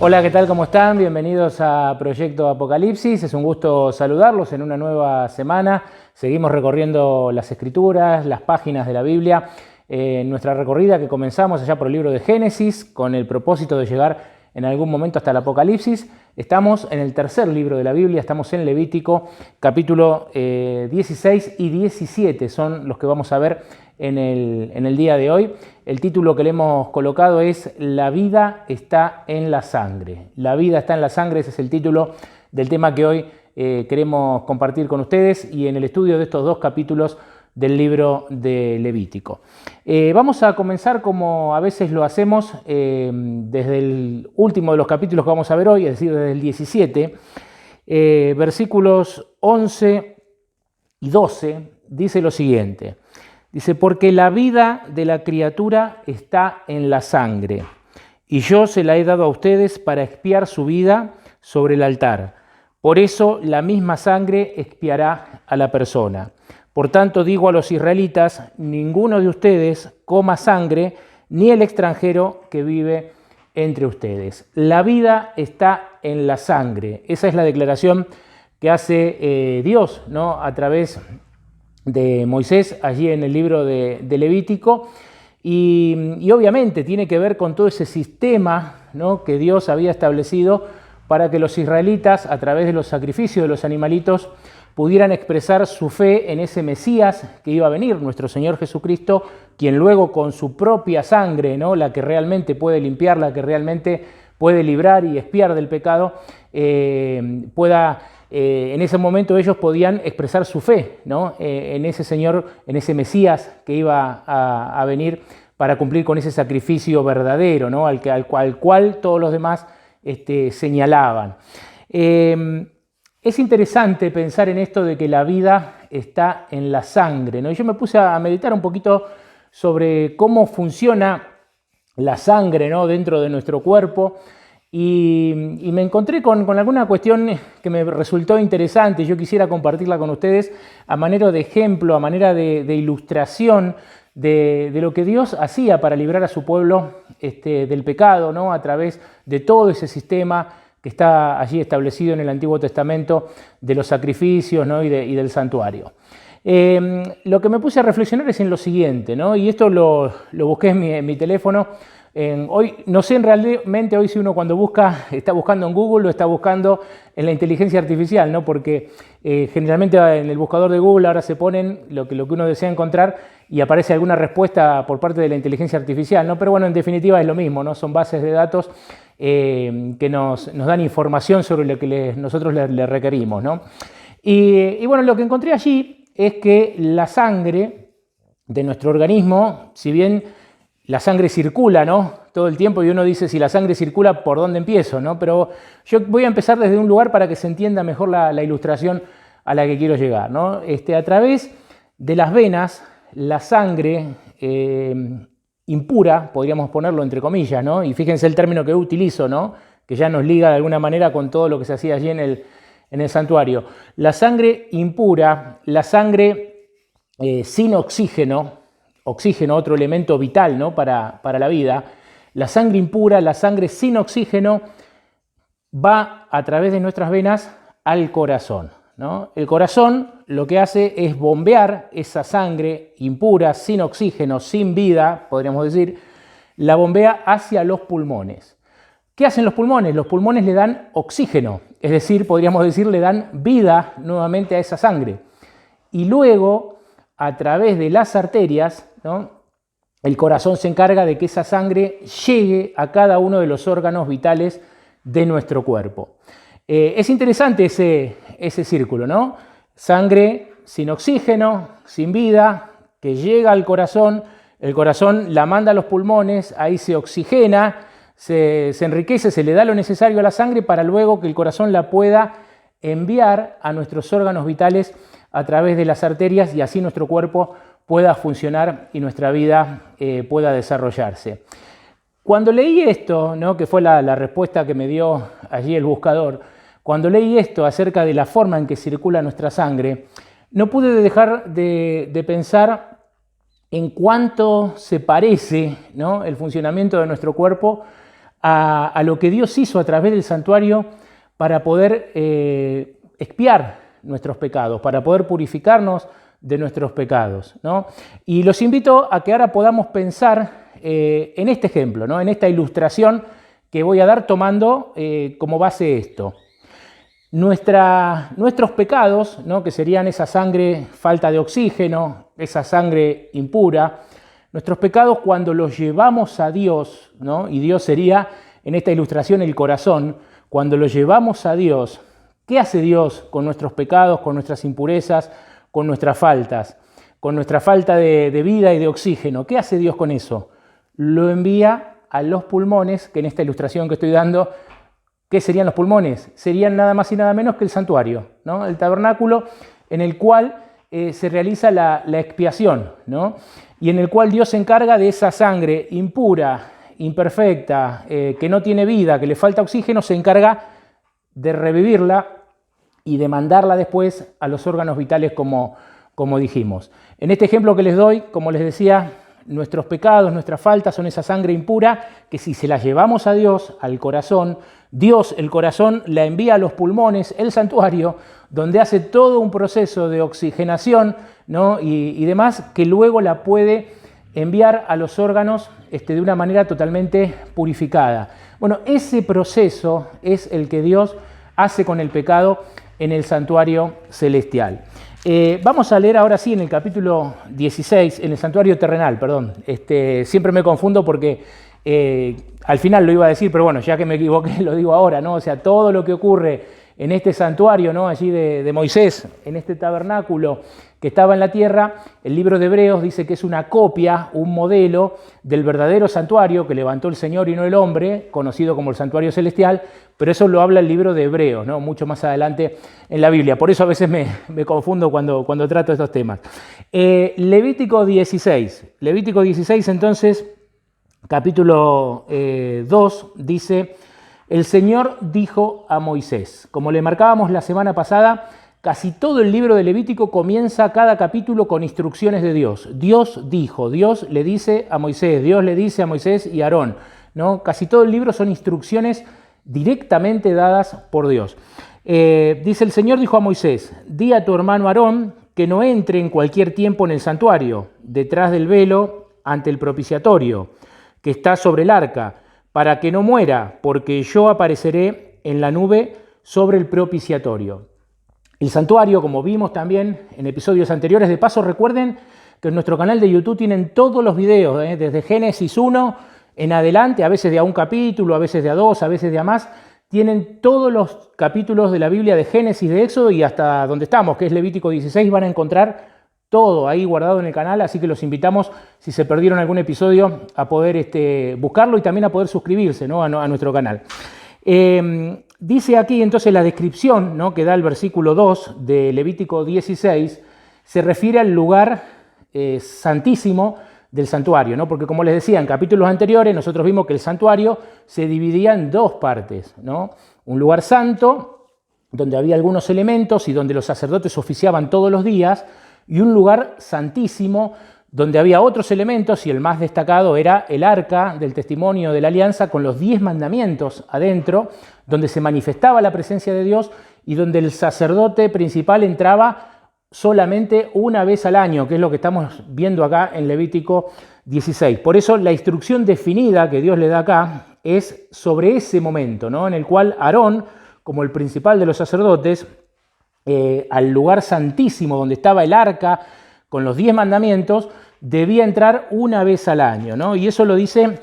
Hola, ¿qué tal? ¿Cómo están? Bienvenidos a Proyecto Apocalipsis. Es un gusto saludarlos en una nueva semana. Seguimos recorriendo las Escrituras, las páginas de la Biblia. Nuestra recorrida que comenzamos allá por el libro de Génesis con el propósito de llegar en algún momento hasta el Apocalipsis. Estamos en el tercer libro de la Biblia, estamos en Levítico, capítulo 16 y 17 son los que vamos a ver en el día de hoy. El título que le hemos colocado es La vida está en la sangre. La vida está en la sangre, ese es el título del tema que hoy queremos compartir con ustedes y en el estudio de estos dos capítulos del libro de Levítico. Vamos a comenzar como a veces lo hacemos desde el último de los capítulos que vamos a ver hoy, es decir, desde el 17, versículos 11 y 12, dice lo siguiente. Dice, porque la vida de la criatura está en la sangre, y yo se la he dado a ustedes para expiar su vida sobre el altar. Por eso la misma sangre expiará a la persona. Por tanto, digo a los israelitas, ninguno de ustedes coma sangre, ni el extranjero que vive entre ustedes. La vida está en la sangre. Esa es la declaración que hace Dios, ¿no?, a través de Moisés, allí en el libro de Levítico. Y obviamente tiene que ver con todo ese sistema, ¿no?, que Dios había establecido para que los israelitas, a través de los sacrificios de los animalitos, pudieran expresar su fe en ese Mesías que iba a venir, nuestro Señor Jesucristo, quien luego con su propia sangre, ¿no?, la que realmente puede limpiar, la que realmente puede librar y expiar del pecado, en ese momento ellos podían expresar su fe, ¿no?, en ese Señor, en ese Mesías que iba a venir para cumplir con ese sacrificio verdadero, ¿no?, al cual todos los demás señalaban. Es interesante pensar en esto de que la vida está en la sangre, ¿no? Y yo me puse a meditar un poquito sobre cómo funciona la sangre, ¿no?, dentro de nuestro cuerpo y me encontré con alguna cuestión que me resultó interesante. Yo quisiera compartirla con ustedes a manera de ejemplo, a manera de ilustración de lo que Dios hacía para librar a su pueblo del pecado, ¿no?, a través de todo ese sistema que está allí establecido en el Antiguo Testamento de los sacrificios, ¿no?, y del santuario. Lo que me puse a reflexionar es en lo siguiente, ¿no?, y esto lo busqué en mi teléfono. Hoy, no sé realmente hoy si uno cuando busca, está buscando en Google o está buscando en la inteligencia artificial, ¿no?, porque generalmente en el buscador de Google ahora se ponen lo que uno desea encontrar y aparece alguna respuesta por parte de la inteligencia artificial, ¿no? Pero bueno, en definitiva es lo mismo, ¿no? Son bases de datos que nos dan información sobre lo que nosotros le requerimos, ¿no? Y bueno, lo que encontré allí es que la sangre de nuestro organismo, si bien la sangre circula, ¿no?, todo el tiempo, y uno dice, si la sangre circula, ¿por dónde empiezo?, ¿no? Pero yo voy a empezar desde un lugar para que se entienda mejor la ilustración a la que quiero llegar, ¿no? A través de las venas, la sangre impura, podríamos ponerlo entre comillas, ¿no? Y fíjense el término que utilizo, ¿no?, que ya nos liga de alguna manera con todo lo que se hacía allí en el santuario. La sangre impura, la sangre sin oxígeno, otro elemento vital, ¿no?, para la vida, la sangre impura, la sangre sin oxígeno, va a través de nuestras venas al corazón, ¿no? El corazón lo que hace es bombear esa sangre impura, sin oxígeno, sin vida, podríamos decir, la bombea hacia los pulmones. ¿Qué hacen los pulmones? Los pulmones le dan oxígeno, es decir, podríamos decir, le dan vida nuevamente a esa sangre. Y luego, a través de las arterias, ¿no?, el corazón se encarga de que esa sangre llegue a cada uno de los órganos vitales de nuestro cuerpo. Es interesante ese círculo, ¿no? Sangre sin oxígeno, sin vida, que llega al corazón, el corazón la manda a los pulmones, ahí se oxigena, se enriquece, se le da lo necesario a la sangre para luego que el corazón la pueda enviar a nuestros órganos vitales a través de las arterias y así nuestro cuerpo pueda funcionar y nuestra vida pueda desarrollarse. Cuando leí esto, ¿no?, que fue la respuesta que me dio allí el buscador, cuando leí esto acerca de la forma en que circula nuestra sangre, no pude dejar de pensar en cuánto se parece, ¿no?, el funcionamiento de nuestro cuerpo a lo que Dios hizo a través del santuario para poder expiar nuestros pecados, para poder purificarnos de nuestros pecados, ¿no? Y los invito a que ahora podamos pensar en este ejemplo, ¿no? En esta ilustración que voy a dar tomando como base esto. Nuestros pecados, ¿no? Que serían esa sangre falta de oxígeno, esa sangre impura, nuestros pecados cuando los llevamos a Dios, ¿no? Y Dios sería en esta ilustración el corazón, cuando los llevamos a Dios, ¿qué hace Dios con nuestros pecados, con nuestras impurezas, con nuestras faltas, con nuestra falta de vida y de oxígeno? ¿Qué hace Dios con eso? Lo envía a los pulmones, que en esta ilustración que estoy dando, ¿qué serían los pulmones? Serían nada más y nada menos que el santuario, ¿no? El tabernáculo en el cual se realiza la expiación, ¿no? Y en el cual Dios se encarga de esa sangre impura, imperfecta, que no tiene vida, que le falta oxígeno, se encarga de revivirla y de mandarla después a los órganos vitales como dijimos. En este ejemplo que les doy, como les decía, nuestros pecados, nuestras faltas son esa sangre impura que si se la llevamos a Dios, al corazón, Dios, el corazón, la envía a los pulmones, el santuario, donde hace todo un proceso de oxigenación, ¿no? y demás, que luego la puede enviar a los órganos de una manera totalmente purificada. Bueno, ese proceso es el que Dios hace con el pecado en el santuario celestial. Vamos a leer ahora sí en el capítulo 16, en el santuario terrenal, perdón. Siempre me confundo porque al final lo iba a decir, pero bueno, ya que me equivoqué lo digo ahora, ¿no? O sea, todo lo que ocurre en este santuario, ¿no? Allí de Moisés, en este tabernáculo que estaba en la tierra, el libro de Hebreos dice que es una copia, un modelo del verdadero santuario que levantó el Señor y no el hombre, conocido como el santuario celestial, pero eso lo habla el libro de Hebreos, ¿no? Mucho más adelante en la Biblia. Por eso a veces me confundo cuando trato estos temas. Levítico 16. Levítico 16, entonces, capítulo 2, dice: el Señor dijo a Moisés. Como le marcábamos la semana pasada, casi todo el libro de Levítico comienza cada capítulo con instrucciones de Dios. Dios dijo, Dios le dice a Moisés, Dios le dice a Moisés y a Aarón, ¿no? Casi todo el libro son instrucciones directamente dadas por Dios. Dice: el Señor dijo a Moisés, di a tu hermano Aarón que no entre en cualquier tiempo en el santuario, detrás del velo, ante el propiciatorio, que está sobre el arca, para que no muera, porque yo apareceré en la nube sobre el propiciatorio. El santuario, como vimos también en episodios anteriores, de paso recuerden que en nuestro canal de YouTube tienen todos los videos, desde Génesis 1 en adelante, a veces de a un capítulo, a veces de a dos, a veces de a más, tienen todos los capítulos de la Biblia de Génesis, de Éxodo y hasta donde estamos, que es Levítico 16, van a encontrar todo ahí guardado en el canal, así que los invitamos, si se perdieron algún episodio, a poder buscarlo y también a poder suscribirse, ¿no? a nuestro canal. Dice aquí entonces la descripción, ¿no? que da el versículo 2 de Levítico 16, se refiere al lugar santísimo del santuario, ¿no? Porque como les decía, en capítulos anteriores nosotros vimos que el santuario se dividía en dos partes, ¿no? Un lugar santo, donde había algunos elementos y donde los sacerdotes oficiaban todos los días, y un lugar santísimo, donde había otros elementos, y el más destacado era el arca del testimonio de la alianza con los 10 mandamientos adentro, donde se manifestaba la presencia de Dios y donde el sacerdote principal entraba solamente una vez al año, que es lo que estamos viendo acá en Levítico 16. Por eso la instrucción definida que Dios le da acá es sobre ese momento, ¿no? En el cual Aarón, como el principal de los sacerdotes, al lugar santísimo donde estaba el arca con los 10 mandamientos, debía entrar una vez al año, ¿no? Y eso lo dice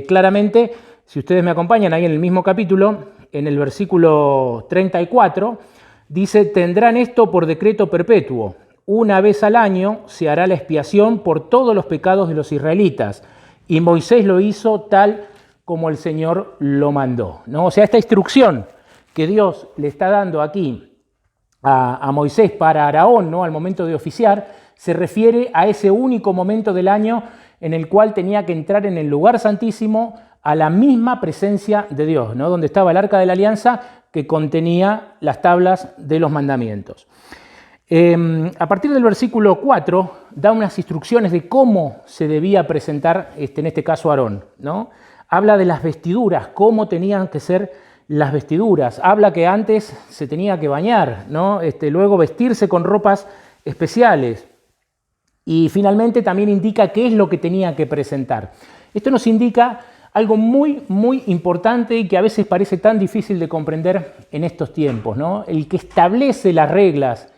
claramente, si ustedes me acompañan ahí en el mismo capítulo, en el versículo 34, dice: tendrán esto por decreto perpetuo, una vez al año se hará la expiación por todos los pecados de los israelitas, y Moisés lo hizo tal como el Señor lo mandó, ¿no? O sea, esta instrucción que Dios le está dando aquí a Moisés para Aarón, ¿no? Al momento de oficiar, se refiere a ese único momento del año en el cual tenía que entrar en el lugar santísimo a la misma presencia de Dios, ¿no? Donde estaba el arca de la alianza que contenía las tablas de los mandamientos. A partir del versículo 4 da unas instrucciones de cómo se debía presentar, en este caso Aarón, ¿no? Habla de las vestiduras, cómo tenían que ser las vestiduras. Habla que antes se tenía que bañar, ¿no? Luego vestirse con ropas especiales. Y finalmente también indica qué es lo que tenía que presentar. Esto nos indica algo muy, muy importante y que a veces parece tan difícil de comprender en estos tiempos, ¿no? El que establece las reglas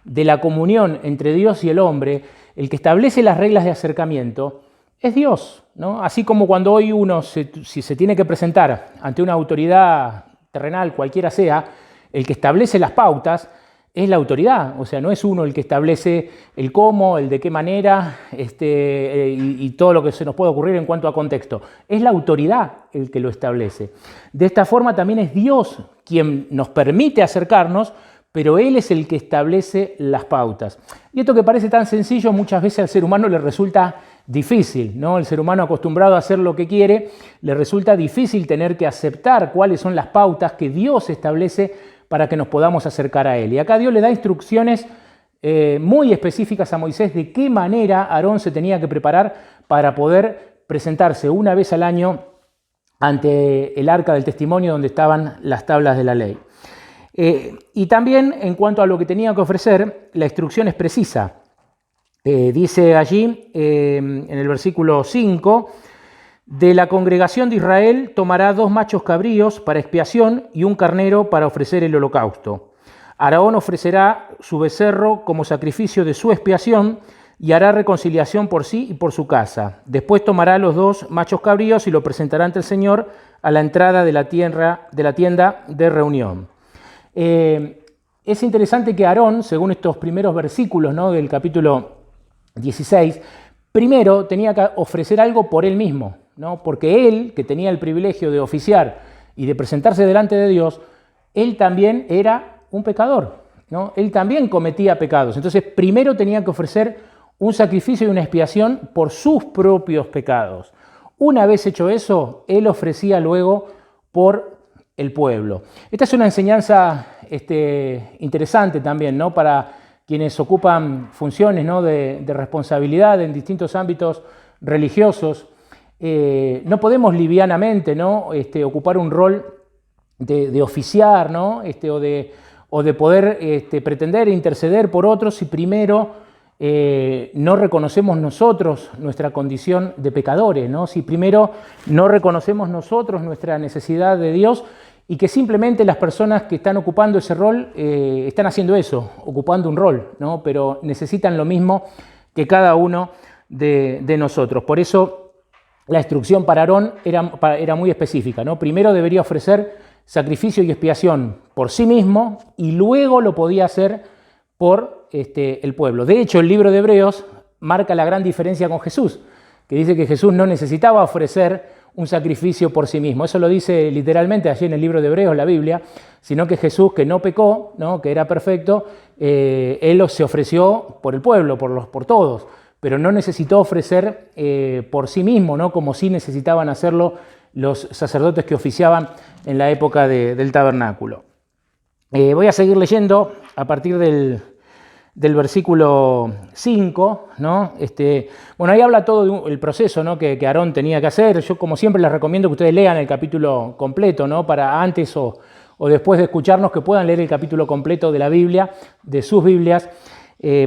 de la comunión entre Dios y el hombre, el que establece las reglas de acercamiento, es Dios, ¿no? Así como cuando hoy uno, si se tiene que presentar ante una autoridad terrenal, cualquiera sea, el que establece las pautas es la autoridad. O sea, no es uno el que establece el cómo, el de qué manera y todo lo que se nos puede ocurrir en cuanto a contexto. Es la autoridad el que lo establece. De esta forma también es Dios quien nos permite acercarnos, pero Él es el que establece las pautas. Y esto que parece tan sencillo, muchas veces al ser humano le resulta difícil, ¿no? El ser humano acostumbrado a hacer lo que quiere, le resulta difícil tener que aceptar cuáles son las pautas que Dios establece para que nos podamos acercar a Él. Y acá Dios le da instrucciones muy específicas a Moisés de qué manera Aarón se tenía que preparar para poder presentarse una vez al año ante el arca del testimonio donde estaban las tablas de la ley. Y también en cuanto a lo que tenía que ofrecer, la instrucción es precisa. Dice allí en el versículo 5, de la congregación de Israel tomará 2 machos cabríos para expiación y un carnero para ofrecer el holocausto. Aarón ofrecerá su becerro como sacrificio de su expiación y hará reconciliación por sí y por su casa. Después tomará los 2 machos cabríos y lo presentará ante el Señor a la entrada de la tienda de reunión. Es interesante que Aarón, según estos primeros versículos, ¿no?, del capítulo 16, primero tenía que ofrecer algo por él mismo, ¿no? Porque él, que tenía el privilegio de oficiar y de presentarse delante de Dios, él también era un pecador, ¿no? Él también cometía pecados. Entonces, primero tenía que ofrecer un sacrificio y una expiación por sus propios pecados. Una vez hecho eso, él ofrecía luego por el pueblo. Esta es una enseñanza interesante también, ¿no?, para quienes ocupan funciones, ¿no?, de responsabilidad en distintos ámbitos religiosos. No podemos livianamente, ¿no?, ocupar un rol de oficiar, ¿no?, o de poder pretender interceder por otros si primero no reconocemos nosotros nuestra condición de pecadores, ¿no? Si primero no reconocemos nosotros nuestra necesidad de Dios y que simplemente las personas que están ocupando ese rol están haciendo eso, ocupando un rol, ¿no? Pero necesitan lo mismo que cada uno de nosotros. Por eso la instrucción para Aarón era muy específica, ¿no? Primero debería ofrecer sacrificio y expiación por sí mismo y luego lo podía hacer por el pueblo. De hecho, el libro de Hebreos marca la gran diferencia con Jesús, que dice que Jesús no necesitaba ofrecer un sacrificio por sí mismo. Eso lo dice literalmente allí en el libro de Hebreos, la Biblia, sino que Jesús, que no pecó, ¿no?, que era perfecto, Él se ofreció por el pueblo, por todos, pero no necesitó ofrecer por sí mismo, ¿no?, como sí necesitaban hacerlo los sacerdotes que oficiaban en la época del tabernáculo. Voy a seguir leyendo a partir del versículo 5, ¿no? Bueno, ahí habla todo el proceso, ¿no?, que Aarón tenía que hacer. Yo, como siempre, les recomiendo que ustedes lean el capítulo completo, ¿no?, para antes o después de escucharnos, que puedan leer el capítulo completo de la Biblia, de sus Biblias,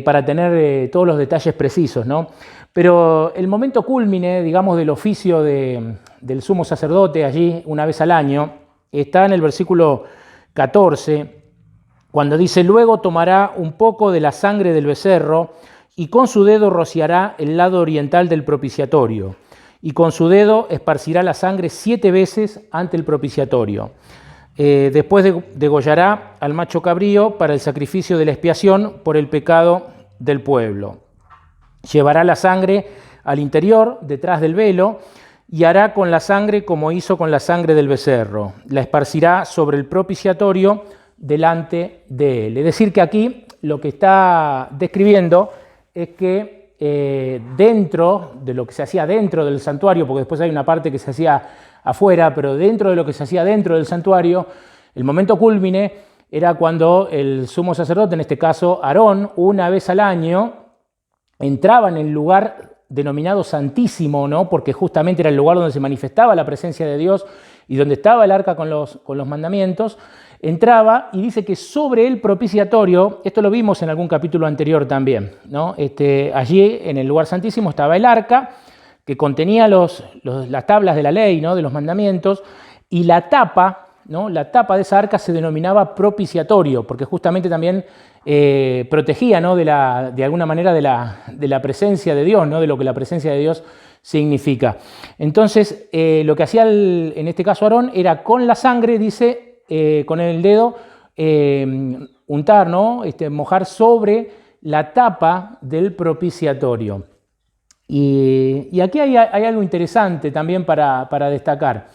para tener todos los detalles precisos, ¿no? Pero el momento cúlmine, digamos, del oficio del sumo sacerdote allí, una vez al año, está en el versículo 14, cuando dice: luego tomará un poco de la sangre del becerro y con su dedo rociará el lado oriental del propiciatorio, y con su dedo esparcirá la sangre 7 veces ante el propiciatorio. Después degollará al macho cabrío para el sacrificio de la expiación por el pecado del pueblo. Llevará la sangre al interior, detrás del velo, y hará con la sangre como hizo con la sangre del becerro. La esparcirá sobre el propiciatorio delante de él. Es decir, que aquí lo que está describiendo es que dentro de lo que se hacía dentro del santuario, porque después hay una parte que se hacía afuera, pero dentro de lo que se hacía dentro del santuario, el momento cúlmine era cuando el sumo sacerdote, en este caso Aarón, una vez al año, entraba en el lugar denominado Santísimo, ¿no? Porque justamente era el lugar donde se manifestaba la presencia de Dios y donde estaba el arca con los mandamientos, entraba y dice que sobre el propiciatorio, esto lo vimos en algún capítulo anterior también, ¿no? Allí en el lugar santísimo estaba el arca que contenía las tablas de la ley, ¿no? De los mandamientos, y la tapa, ¿no? La tapa de esa arca se denominaba propiciatorio, porque justamente también protegía, ¿no? de alguna manera de la presencia de Dios, ¿no? De lo que la presencia de Dios significa. Entonces, lo que hacía en este caso Aarón era con la sangre, dice, con el dedo, untar, ¿no? Mojar sobre la tapa del propiciatorio. Y aquí hay algo interesante también para destacar.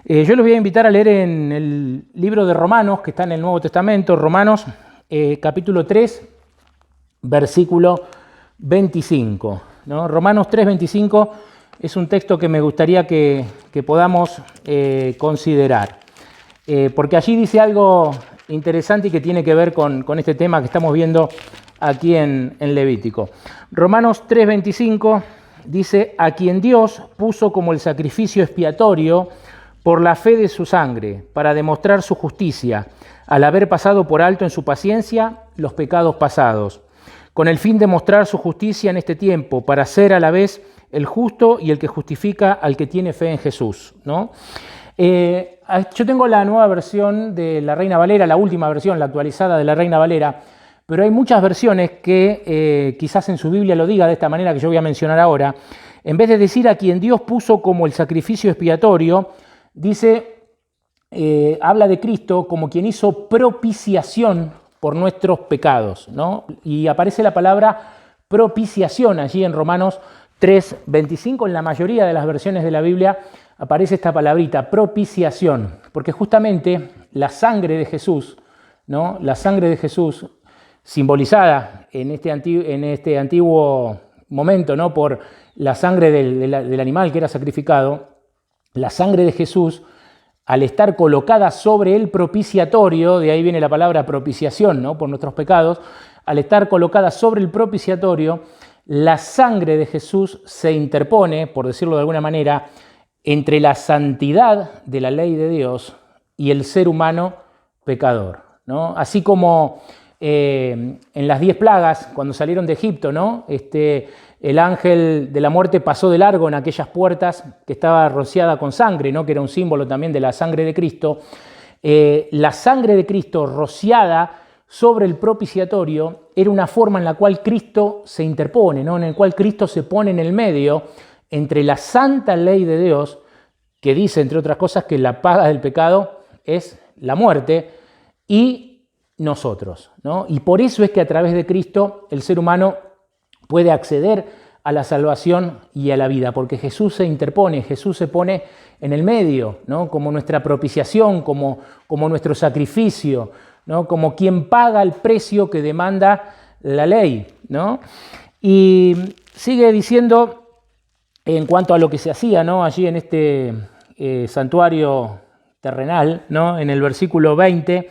Yo los voy a invitar a leer en el libro de Romanos, que está en el Nuevo Testamento, Romanos capítulo 3, versículo 25. ¿No? Romanos 3, 25 es un texto que me gustaría que podamos considerar, porque allí dice algo interesante y que tiene que ver con este tema que estamos viendo aquí en Levítico. Romanos 3, 25 dice: a quien Dios puso como el sacrificio expiatorio por la fe de su sangre, para demostrar su justicia, al haber pasado por alto en su paciencia los pecados pasados, con el fin de mostrar su justicia en este tiempo, para ser a la vez el justo y el que justifica al que tiene fe en Jesús, ¿no? Yo tengo la nueva versión de la Reina Valera, la última versión, la actualizada de la Reina Valera, pero hay muchas versiones que quizás en su Biblia lo diga de esta manera que yo voy a mencionar ahora. En vez de decir a quien Dios puso como el sacrificio expiatorio, dice, habla de Cristo como quien hizo propiciación por nuestros pecados, ¿no? Y aparece la palabra propiciación allí en Romanos 3, 25. En la mayoría de las versiones de la Biblia aparece esta palabrita, propiciación, porque justamente la sangre de Jesús, ¿no? La sangre de Jesús, simbolizada en este antiguo momento, ¿no? Por la sangre del animal que era sacrificado, la sangre de Jesús, al estar colocada sobre el propiciatorio, de ahí viene la palabra propiciación, ¿no? Por nuestros pecados, al estar colocada sobre el propiciatorio, la sangre de Jesús se interpone, por decirlo de alguna manera, entre la santidad de la ley de Dios y el ser humano pecador, ¿no? Así como en las 10 plagas, cuando salieron de Egipto, ¿no? El ángel de la muerte pasó de largo en aquellas puertas que estaba rociada con sangre, ¿no? Que era un símbolo también de la sangre de Cristo. La sangre de Cristo rociada sobre el propiciatorio era una forma en la cual Cristo se interpone, ¿no? En el cual Cristo se pone en el medio entre la santa ley de Dios, que dice, entre otras cosas, que la paga del pecado es la muerte, y nosotros, ¿no? Y por eso es que a través de Cristo el ser humano puede acceder a la salvación y a la vida, porque Jesús se interpone, Jesús se pone en el medio, ¿no? Como nuestra propiciación, como nuestro sacrificio, ¿no? Como quien paga el precio que demanda la ley, ¿no? Y sigue diciendo en cuanto a lo que se hacía, ¿no? Allí en este santuario terrenal, ¿no? En el versículo 20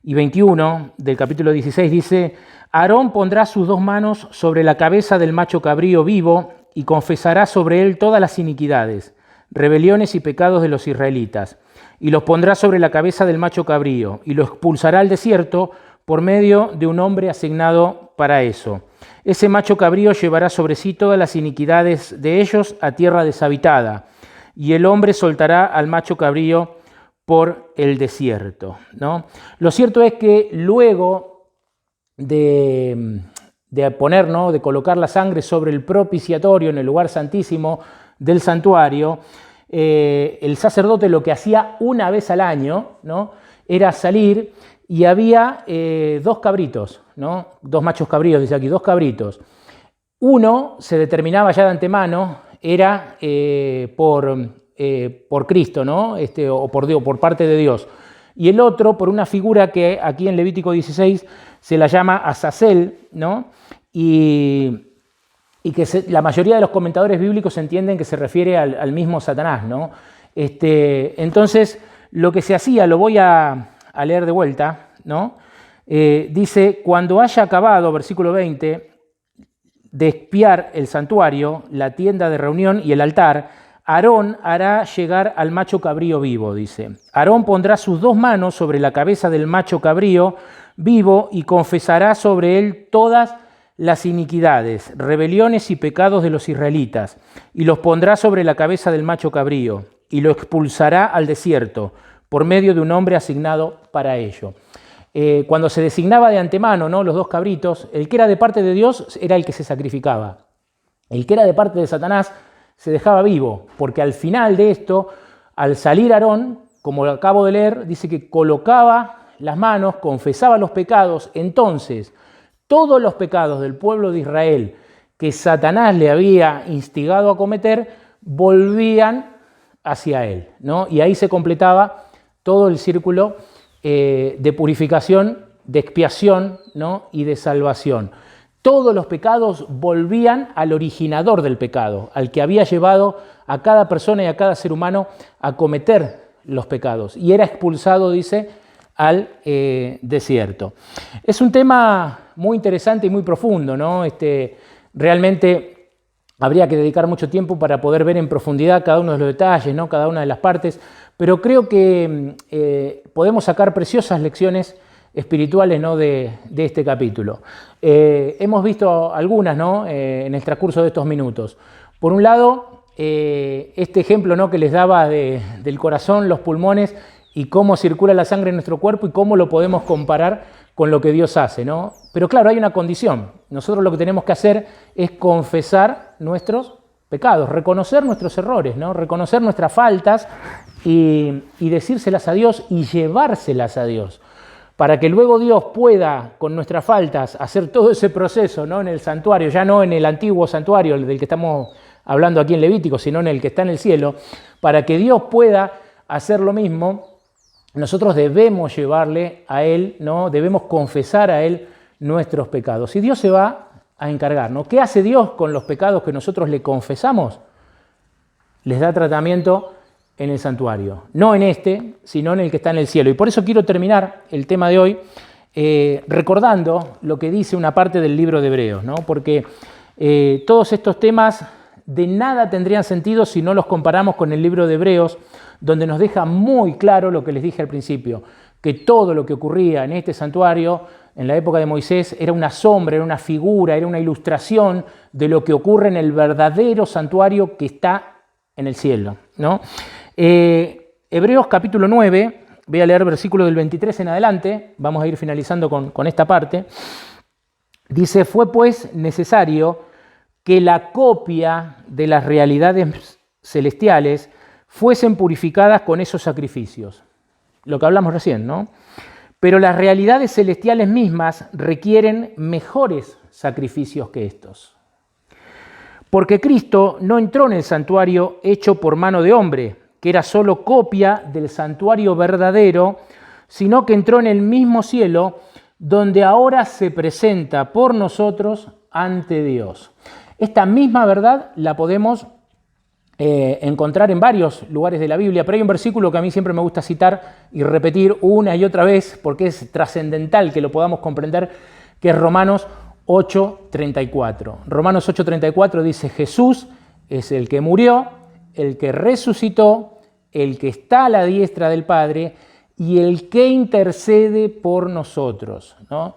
y 21 del capítulo 16 dice: Aarón pondrá sus 2 manos sobre la cabeza del macho cabrío vivo y confesará sobre él todas las iniquidades, rebeliones y pecados de los israelitas, y los pondrá sobre la cabeza del macho cabrío y lo expulsará al desierto por medio de un hombre asignado para eso. Ese macho cabrío llevará sobre sí todas las iniquidades de ellos a tierra deshabitada, y el hombre soltará al macho cabrío por el desierto, ¿no? Lo cierto es que luego de poner, ¿no? De colocar la sangre sobre el propiciatorio en el lugar santísimo del santuario, el sacerdote lo que hacía una vez al año, ¿no? Era salir, y había 2 cabritos, ¿no? 2 machos cabríos, dice aquí, 2 cabritos. Uno se determinaba ya de antemano, era por Cristo, ¿no? O por Dios, por parte de Dios. Y el otro por una figura que aquí en Levítico 16 se la llama Azazel, ¿no? Y que la mayoría de los comentadores bíblicos entienden que se refiere al mismo Satanás, ¿no? Entonces, lo que se hacía, lo voy a leer de vuelta, ¿no? Dice: cuando haya acabado, versículo 20, de expiar el santuario, la tienda de reunión y el altar, Aarón hará llegar al macho cabrío vivo, dice. Aarón pondrá sus 2 manos sobre la cabeza del macho cabrío vivo y confesará sobre él todas las iniquidades, rebeliones y pecados de los israelitas, y los pondrá sobre la cabeza del macho cabrío, y lo expulsará al desierto, por medio de un hombre asignado para ello. Cuando se designaba de antemano, ¿no?, los 2 cabritos, el que era de parte de Dios era el que se sacrificaba. El que era de parte de Satanás se dejaba vivo, porque al final de esto, al salir Aarón, como lo acabo de leer, dice que colocaba las manos, confesaba los pecados. Entonces, todos los pecados del pueblo de Israel que Satanás le había instigado a cometer, volvían hacia él, ¿no? Y ahí se completaba todo el círculo de purificación, de expiación, ¿no?, y de salvación. Todos los pecados volvían al originador del pecado, al que había llevado a cada persona y a cada ser humano a cometer los pecados. Y era expulsado, dice, al desierto. Es un tema muy interesante y muy profundo, ¿no? Realmente habría que dedicar mucho tiempo para poder ver en profundidad cada uno de los detalles, ¿no?, cada una de las partes, pero creo que podemos sacar preciosas lecciones espirituales, ¿no?, de este capítulo. Hemos visto algunas, ¿no?, en el transcurso de estos minutos. Por un lado, este ejemplo, ¿no?, que les daba del corazón, los pulmones y cómo circula la sangre en nuestro cuerpo y cómo lo podemos comparar con lo que Dios hace, ¿no? Pero claro, hay una condición. Nosotros lo que tenemos que hacer es confesar nuestros pecados, reconocer nuestros errores, ¿no?, reconocer nuestras faltas y decírselas a Dios y llevárselas a Dios, para que luego Dios pueda, con nuestras faltas, hacer todo ese proceso, ¿no?, en el santuario, ya no en el antiguo santuario del que estamos hablando aquí en Levítico, sino en el que está en el cielo. Para que Dios pueda hacer lo mismo, nosotros debemos llevarle a Él, ¿no?, debemos confesar a Él nuestros pecados. Y Dios se va a encargar, ¿no? ¿Qué hace Dios con los pecados que nosotros le confesamos? Les da tratamiento en el santuario, no en este, sino en el que está en el cielo. Y por eso quiero terminar el tema de hoy recordando lo que dice una parte del libro de Hebreos, ¿no? Porque todos estos temas de nada tendrían sentido si no los comparamos con el libro de Hebreos, donde nos deja muy claro lo que les dije al principio, que todo lo que ocurría en este santuario en la época de Moisés era una sombra, era una figura, era una ilustración de lo que ocurre en el verdadero santuario que está en el cielo, ¿no? Hebreos capítulo 9, voy a leer versículo del 23 en adelante, vamos a ir finalizando con esta parte. Dice: fue pues necesario que la copia de las realidades celestiales fuesen purificadas con esos sacrificios. Lo que hablamos recién, ¿no? Pero las realidades celestiales mismas requieren mejores sacrificios que estos. Porque Cristo no entró en el santuario hecho por mano de hombre, que era solo copia del santuario verdadero, sino que entró en el mismo cielo, donde ahora se presenta por nosotros ante Dios. Esta misma verdad la podemos encontrar en varios lugares de la Biblia, pero hay un versículo que a mí siempre me gusta citar y repetir una y otra vez, porque es trascendental que lo podamos comprender, que es Romanos 8:34. Romanos 8:34 dice: Jesús es el que murió, el que resucitó, el que está a la diestra del Padre y el que intercede por nosotros, ¿no?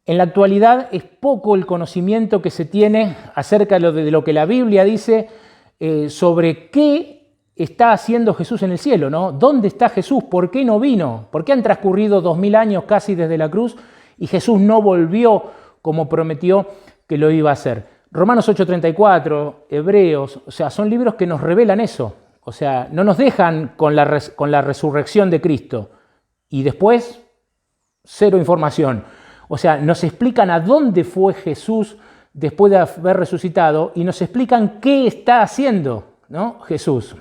En la actualidad es poco el conocimiento que se tiene acerca de lo que la Biblia dice sobre qué está haciendo Jesús en el cielo, ¿no? ¿Dónde está Jesús? ¿Por qué no vino? ¿Por qué han transcurrido 2000 años casi desde la cruz y Jesús no volvió como prometió que lo iba a hacer? Romanos 8:34, Hebreos, o sea, son libros que nos revelan eso. O sea, no nos dejan con la resurrección de Cristo y después cero información. O sea, nos explican a dónde fue Jesús después de haber resucitado y nos explican qué está haciendo, ¿no?, Jesús.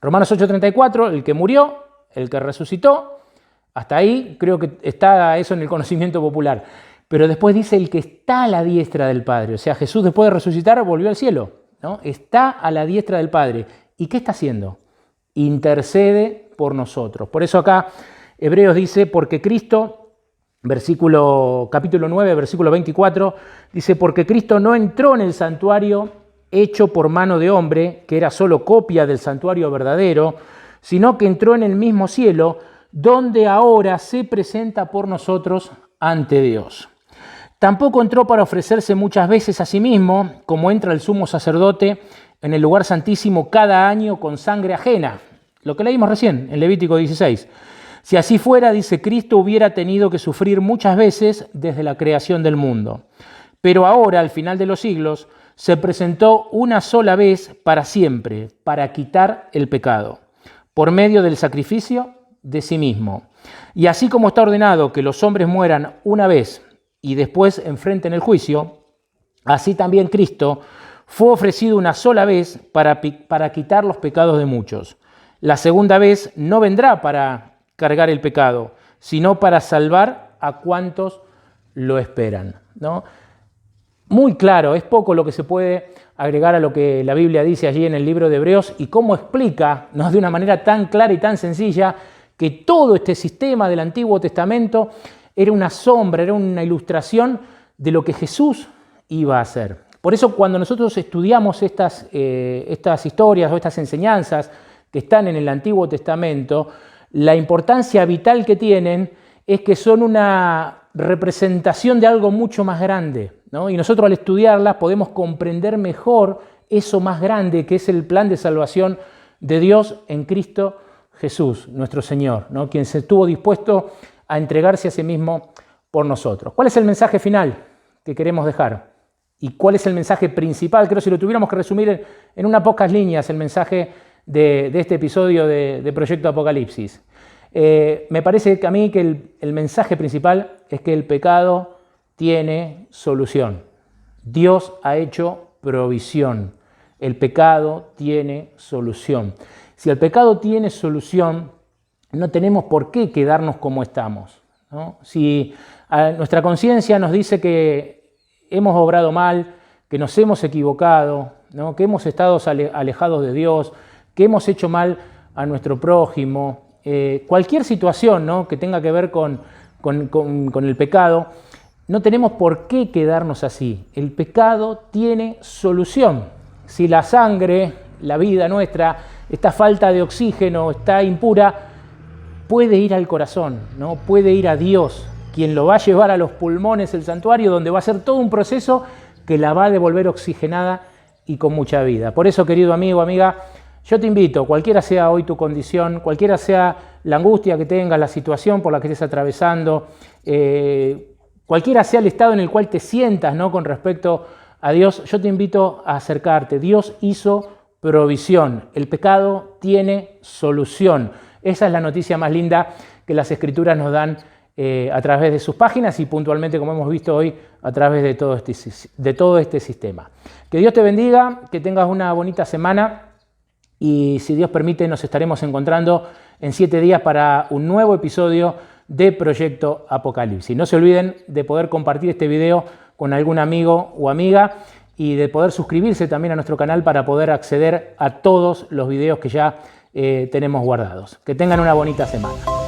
Romanos 8:34, el que murió, el que resucitó, hasta ahí creo que está eso en el conocimiento popular. Pero después dice el que está a la diestra del Padre. O sea, Jesús después de resucitar volvió al cielo, ¿no? Está a la diestra del Padre. ¿Y qué está haciendo? Intercede por nosotros. Por eso acá Hebreos dice: porque Cristo capítulo 9, versículo 24, dice, porque Cristo no entró en el santuario hecho por mano de hombre, que era solo copia del santuario verdadero, sino que entró en el mismo cielo, donde ahora se presenta por nosotros ante Dios. Tampoco entró para ofrecerse muchas veces a sí mismo, como entra el sumo sacerdote en el lugar santísimo cada año con sangre ajena, lo que leímos recién en Levítico 16. Si así fuera, dice, Cristo hubiera tenido que sufrir muchas veces desde la creación del mundo. Pero ahora, al final de los siglos, se presentó una sola vez para siempre, para quitar el pecado, por medio del sacrificio de sí mismo. Y así como está ordenado que los hombres mueran una vez y después enfrenten el juicio, así también Cristo fue ofrecido una sola vez para quitar los pecados de muchos. La segunda vez no vendrá para cargar el pecado, sino para salvar a cuantos lo esperan, ¿no? Muy claro, es poco lo que se puede agregar a lo que la Biblia dice allí en el libro de Hebreos y cómo explica, ¿no?, de una manera tan clara y tan sencilla que todo este sistema del Antiguo Testamento era una sombra, era una ilustración de lo que Jesús iba a hacer. Por eso cuando nosotros estudiamos estas historias o estas enseñanzas que están en el Antiguo Testamento, la importancia vital que tienen es que son una representación de algo mucho más grande, ¿no? Y nosotros al estudiarlas podemos comprender mejor eso más grande que es el plan de salvación de Dios en Cristo Jesús, nuestro Señor, ¿no?, quien se estuvo dispuesto a entregarse a sí mismo por nosotros. ¿Cuál es el mensaje final que queremos dejar? ¿Y cuál es el mensaje principal? Creo que si lo tuviéramos que resumir en unas pocas líneas, el mensaje de este episodio de Proyecto Apocalipsis. Me parece que a mí que el mensaje principal es que el pecado tiene solución. Dios ha hecho provisión. El pecado tiene solución. Si el pecado tiene solución, no tenemos por qué quedarnos como estamos, ¿no? Si nuestra conciencia nos dice que hemos obrado mal, que nos hemos equivocado, ¿no?, que hemos estado alejados de Dios, que hemos hecho mal a nuestro prójimo, cualquier situación, ¿no?, que tenga que ver con el pecado, no tenemos por qué quedarnos así. El pecado tiene solución. Si la sangre, la vida nuestra, esta falta de oxígeno, está impura, puede ir al corazón, ¿no?, puede ir a Dios, quien lo va a llevar a los pulmones, el santuario, donde va a ser todo un proceso que la va a devolver oxigenada y con mucha vida. Por eso, querido amigo, amiga, yo te invito, cualquiera sea hoy tu condición, cualquiera sea la angustia que tengas, la situación por la que estés atravesando, cualquiera sea el estado en el cual te sientas, ¿no?, con respecto a Dios, yo te invito a acercarte. Dios hizo provisión. El pecado tiene solución. Esa es la noticia más linda que las Escrituras nos dan a través de sus páginas y puntualmente, como hemos visto hoy, a través de todo este sistema. Que Dios te bendiga, que tengas una bonita semana. Y si Dios permite, nos estaremos encontrando en 7 días para un nuevo episodio de Proyecto Apocalipsis. No se olviden de poder compartir este video con algún amigo o amiga y de poder suscribirse también a nuestro canal para poder acceder a todos los videos que ya tenemos guardados. Que tengan una bonita semana.